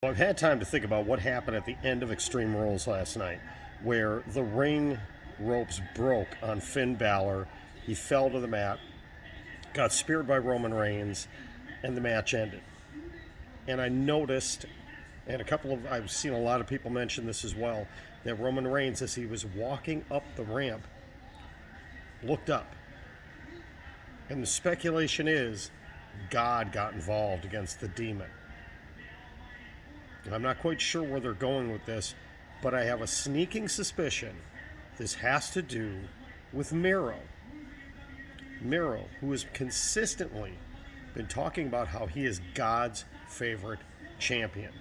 Well, I've had time to think about what happened at the end of Extreme Rules last night, where the ring ropes broke on Finn Balor. He fell to the mat, got speared by Roman Reigns, and the match ended. And I noticed, and I've seen a lot of people mention this as well, that Roman Reigns, as he was walking up the ramp, looked up. And the speculation is God got involved against the demon. I'm not quite sure where they're going with this, but I have a sneaking suspicion this has to do with Miro. Miro, who has consistently been talking about how he is God's favorite champion.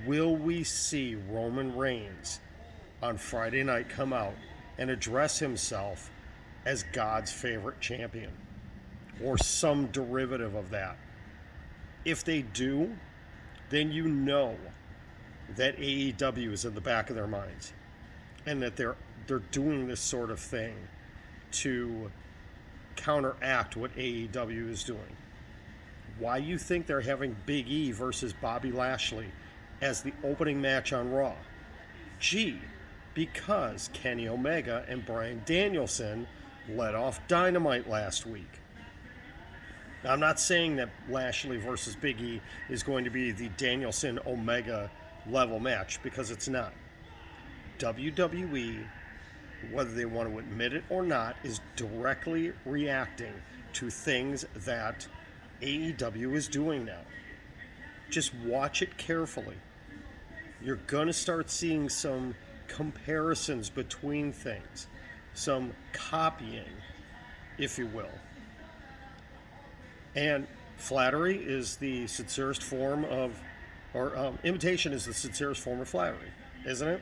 Will we see Roman Reigns on Friday night come out and address himself as God's favorite champion? Or some derivative of that? If they do, then you know that AEW is in the back of their minds and that they're doing this sort of thing to counteract what AEW is doing. Why you think they're having Big E versus Bobby Lashley as the opening match on Raw? Gee, because Kenny Omega and Bryan Danielson led off Dynamite last week. Now, I'm not saying that Lashley versus Big E is going to be the Danielson Omega level match, because it's not. WWE, whether they want to admit it or not, is directly reacting to things that AEW is doing now. Just watch it carefully. You're going to start seeing some comparisons between things, some copying, if you will. And flattery is the sincerest form of, imitation is the sincerest form of flattery, isn't it?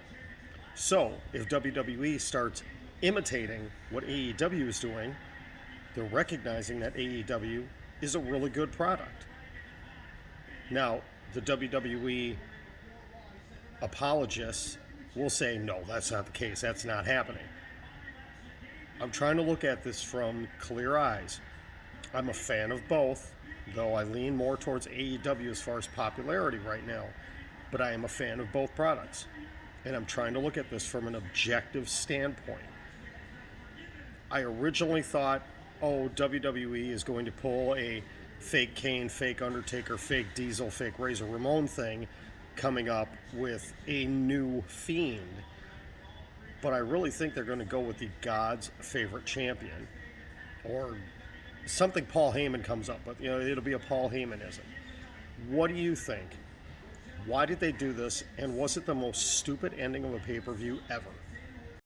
So, if WWE starts imitating what AEW is doing, they're recognizing that AEW is a really good product. Now, the WWE apologists will say, no, that's not the case. That's not happening. I'm trying to look at this from clear eyes. I'm a fan of both, though I lean more towards AEW as far as popularity right now. But I am a fan of both products. And I'm trying to look at this from an objective standpoint. I originally thought, WWE is going to pull a fake Kane, fake Undertaker, fake Diesel, fake Razor Ramon thing coming up with a new Fiend. But I really think they're going to go with the God's favorite champion, or something Paul Heyman comes up with. It'll be a Paul Heymanism. What do you think? Why did they do this? And was it the most stupid ending of a pay-per-view ever?